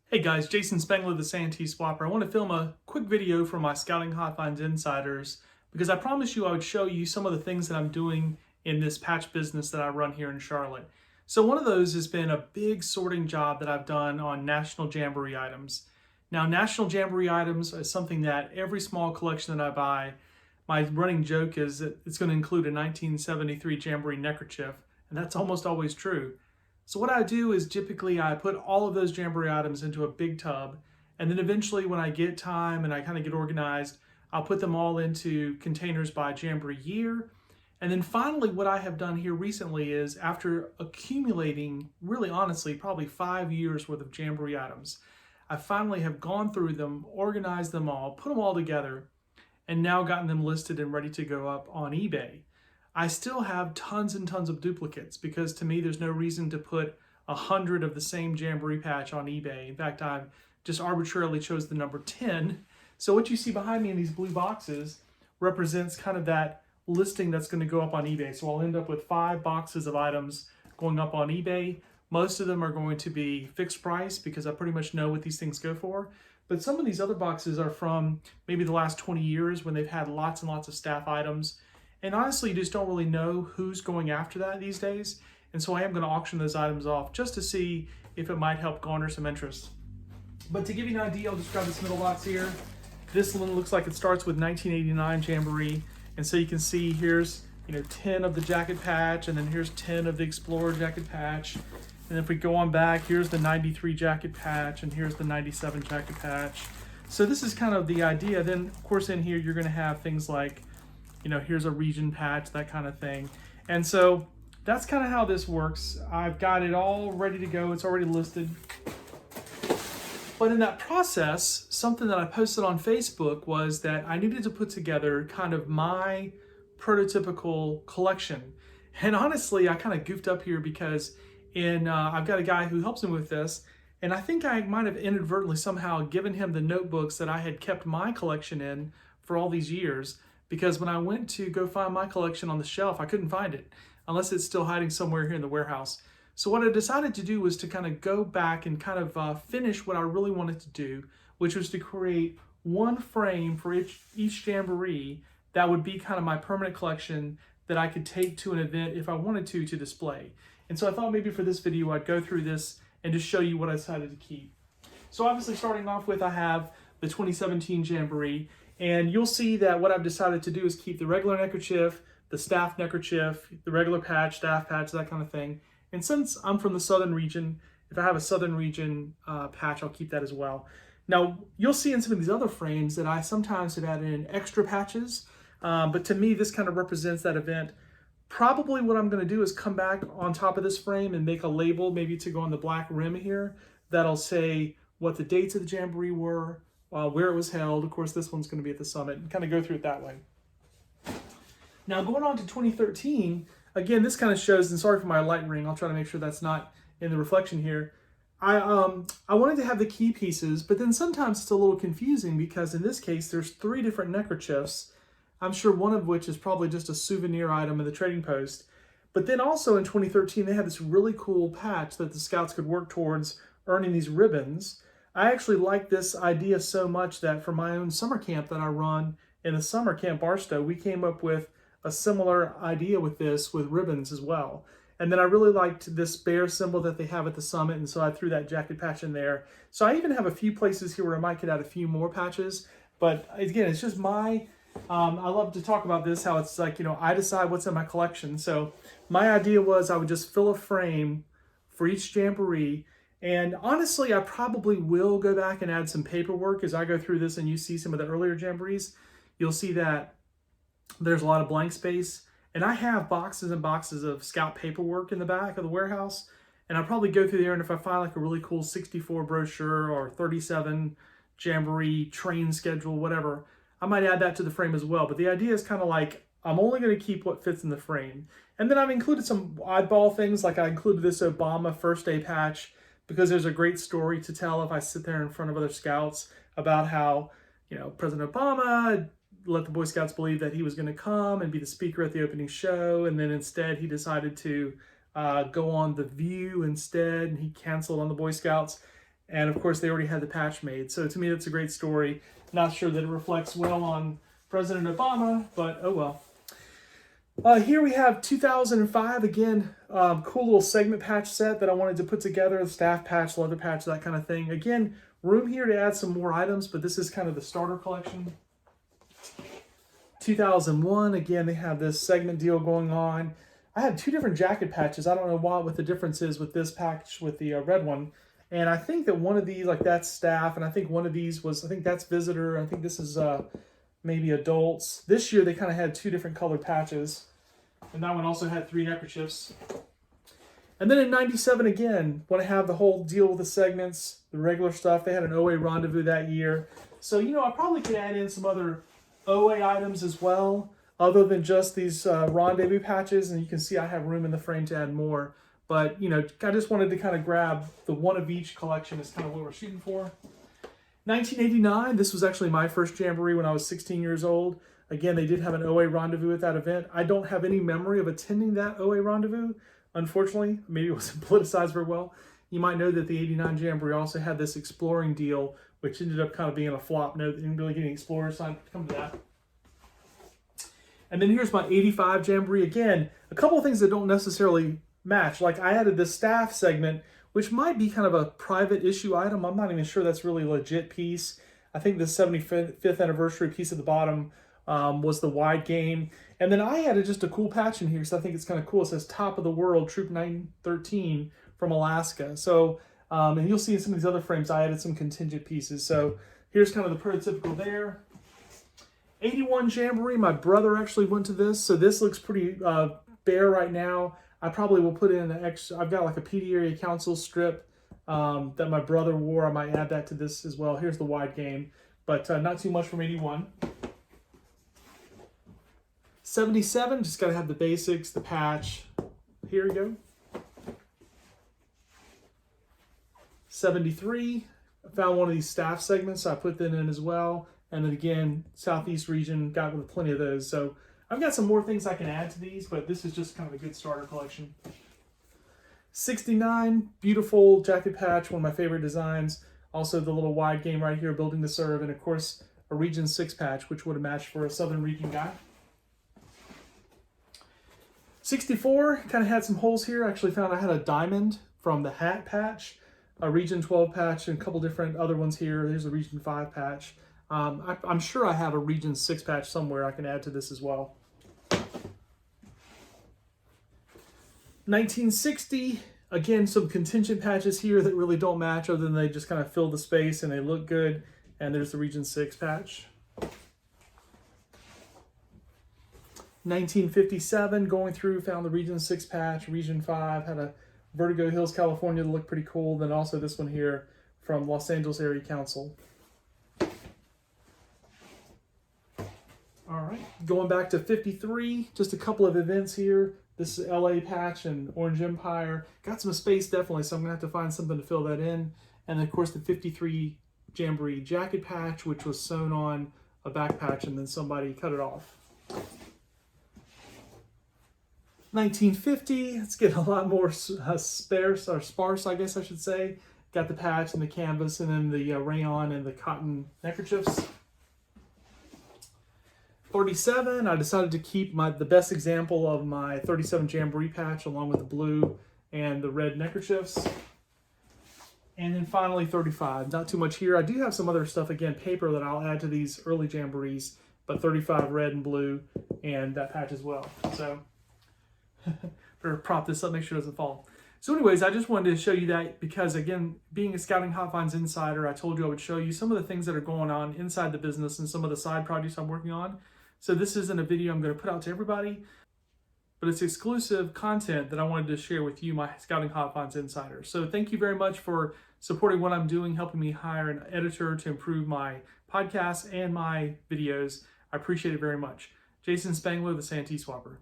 Hey guys, Jason Spengler, the SanteeSwapper. I want to film a quick video for my Scouting Hot Finds Insiders because I promised you I would show you some of the things that I'm doing in this patch business that I run here in Charlotte. So one of those has been a big sorting job that I've done on National Jamboree items. Now, National Jamboree items is something that every small collection that I buy, my running joke is that it's going to include a 1973 Jamboree neckerchief, and that's almost always true. So what I do is typically I put all of those Jamboree items into a big tub, and then eventually when I get time and I kind of get organized, I'll put them all into containers by Jamboree year. And then finally what I have done here recently is after accumulating, really honestly, probably 5 years worth of Jamboree items, I finally have gone through them, organized them all, put them all together, and now gotten them listed and ready to go up on eBay. I still have tons and tons of duplicates because to me there's no reason to put 100 of the same Jamboree patch on eBay. In fact, I've just arbitrarily chose the number 10. So what you see behind me in these blue boxes represents kind of that listing that's going to go up on eBay. So I'll end up with 5 boxes of items going up on eBay. Most of them are going to be fixed price because I pretty much know what these things go for. But some of these other boxes are from maybe the last 20 years when they've had lots and lots of staff items. And honestly, you just don't really know who's going after that these days. And so I am going to auction those items off just to see if it might help garner some interest. But to give you an idea, I'll just grab this middle box here. This one looks like it starts with 1989 Jamboree. And so you can see here's 10 of the jacket patch, and then here's 10 of the Explorer jacket patch. And if we go on back, here's the 93 jacket patch, and here's the 97 jacket patch. So this is kind of the idea. Then, of course, in here, you're going to have things like, here's a region patch, that kind of thing. And so that's kind of how this works. I've got it all ready to go. It's already listed. But in that process, something that I posted on Facebook was that I needed to put together kind of my prototypical collection. And honestly, I kind of goofed up here because I've got a guy who helps me with this, and I think I might have inadvertently somehow given him the notebooks that I had kept my collection in for all these years, because when I went to go find my collection on the shelf, I couldn't find it, unless it's still hiding somewhere here in the warehouse. So what I decided to do was to kind of go back and kind of finish what I really wanted to do, which was to create one frame for each Jamboree that would be kind of my permanent collection that I could take to an event if I wanted to display. And so I thought maybe for this video I'd go through this and just show you what I decided to keep. So obviously starting off with, I have the 2017 Jamboree, and you'll see that what I've decided to do is keep the regular neckerchief, the staff neckerchief, the regular patch, staff patch, that kind of thing. And since I'm from the southern region, if I have a southern region patch, I'll keep that as well. Now, you'll see in some of these other frames that I sometimes have added in extra patches, but to me, this kind of represents that event. Probably what I'm going to do is come back on top of this frame and make a label, maybe to go on the black rim here, that'll say what the dates of the Jamboree were, where it was held. Of course, this one's going to be at the summit, and kind of go through it that way. Now, going on to 2013, again, this kind of shows, and sorry for my light ring, I'll try to make sure that's not in the reflection here. I wanted to have the key pieces, but then sometimes it's a little confusing because in this case, there's 3 different neckerchiefs. I'm sure one of which is probably just a souvenir item in the trading post. But then also in 2013, they had this really cool patch that the scouts could work towards earning these ribbons. I actually like this idea so much that for my own summer camp that I run in the summer Camp Barstow, we came up with a similar idea with this, with ribbons as well. And then I really liked this bear symbol that they have at the summit, and so I threw that jacket patch in there. So I even have a few places here where I might get out a few more patches. But again, it's just my... I love to talk about this, how it's like, I decide what's in my collection. So my idea was I would just fill a frame for each Jamboree. And honestly, I probably will go back and add some paperwork as I go through this and you see some of the earlier Jamborees. You'll see that there's a lot of blank space. And I have boxes and boxes of scout paperwork in the back of the warehouse. And I'll probably go through there, and if I find like a really cool 64 brochure or 37 Jamboree train schedule, whatever, I might add that to the frame as well. But the idea is kind of like, I'm only going to keep what fits in the frame. And then I've included some oddball things, like I included this Obama first day patch because there's a great story to tell if I sit there in front of other scouts about how, President Obama let the Boy Scouts believe that he was going to come and be the speaker at the opening show. And then instead he decided to go on The View instead, and he canceled on the Boy Scouts. And of course, they already had the patch made. So to me, that's a great story. Not sure that it reflects well on President Obama, but oh well. Here we have 2005, again, cool little segment patch set that I wanted to put together, the staff patch, leather patch, that kind of thing. Again, room here to add some more items, but this is kind of the starter collection. 2001, again, they have this segment deal going on. I had two different jacket patches. I don't know what the difference is with this patch with the red one. And I think that one of these, like that's staff, and I think one of these was, I think that's visitor. I think this is maybe adults. This year they kind of had two different colored patches. And that one also had 3 neckerchiefs. And then in 97 again, when I have the whole deal with the segments, the regular stuff, they had an OA rendezvous that year. So, you know, I probably could add in some other OA items as well, other than just these rendezvous patches. And you can see I have room in the frame to add more. But, you know, I just wanted to kind of grab the one of each collection is kind of what we're shooting for. 1989, this was actually my first Jamboree when I was 16 years old. Again, they did have an OA rendezvous at that event. I don't have any memory of attending that OA rendezvous, unfortunately. Maybe it wasn't politicized very well. You might know that the 89 Jamboree also had this exploring deal, which ended up kind of being a flop. No, they didn't really get any explorers signed. Come to that. And then here's my 85 Jamboree. Again, a couple of things that don't necessarily match. Like I added the staff segment, which might be kind of a private issue item. I'm not even sure that's really a legit piece. I think the 75th anniversary piece at the bottom was the wide game. And then I added just a cool patch in here because I think it's kind of cool. It says Top of the World, Troop 913 from Alaska. So, and you'll see in some of these other frames, I added some contingent pieces. So here's kind of the prototypical there. 81 Jamboree, my brother actually went to this. So this looks pretty bare right now. I probably will put in an extra, I've got like a PD Area Council strip that my brother wore. I might add that to this as well. Here's the wide game, but not too much from 81. 77, just got to have the basics, the patch. Here we go. 73, I found one of these staff segments, so I put that in as well. And then again, Southeast region, got with plenty of those. So I've got some more things I can add to these, but this is just kind of a good starter collection. 69, beautiful jacket patch, one of my favorite designs. Also the little wide game right here, building to serve, and of course a Region 6 patch, which would have matched for a Southern Region guy. 64, kind of had some holes here. I actually found I had a diamond from the hat patch, a Region 12 patch, and a couple different other ones here. There's a Region 5 patch. I'm sure I have a Region 6 patch somewhere I can add to this as well. 1960, again, some contingent patches here that really don't match other than they just kind of fill the space and they look good. And there's the Region 6 patch. 1957, going through, found the Region 6 patch. Region 5 had a Vertigo Hills, California that looked pretty cool. Then also this one here from Los Angeles Area Council. All right, going back to 53, just a couple of events here. This is LA patch and Orange Empire. Got some space definitely, so I'm gonna have to find something to fill that in. And of course the 53 Jamboree jacket patch, which was sewn on a back patch and then somebody cut it off. 1950, it's getting a lot more sparse, or sparse, I guess I should say. Got the patch and the canvas and then the rayon and the cotton neckerchiefs. 37, I decided to keep the best example of my 37 Jamboree patch along with the blue and the red neckerchiefs. And then finally 35, not too much here. I do have some other stuff, again, paper that I'll add to these early Jamborees, but 35 red and blue and that patch as well. So better prop this up, make sure it doesn't fall. So anyways, I just wanted to show you that because, again, being a Scouting Hot Finds insider, I told you I would show you some of the things that are going on inside the business and some of the side projects I'm working on. So this isn't a video I'm going to put out to everybody, but it's exclusive content that I wanted to share with you, my Scouting Hot Finds insider. So thank you very much for supporting what I'm doing, helping me hire an editor to improve my podcasts and my videos. I appreciate it very much. Jason Spangler, the SanteeSwapper.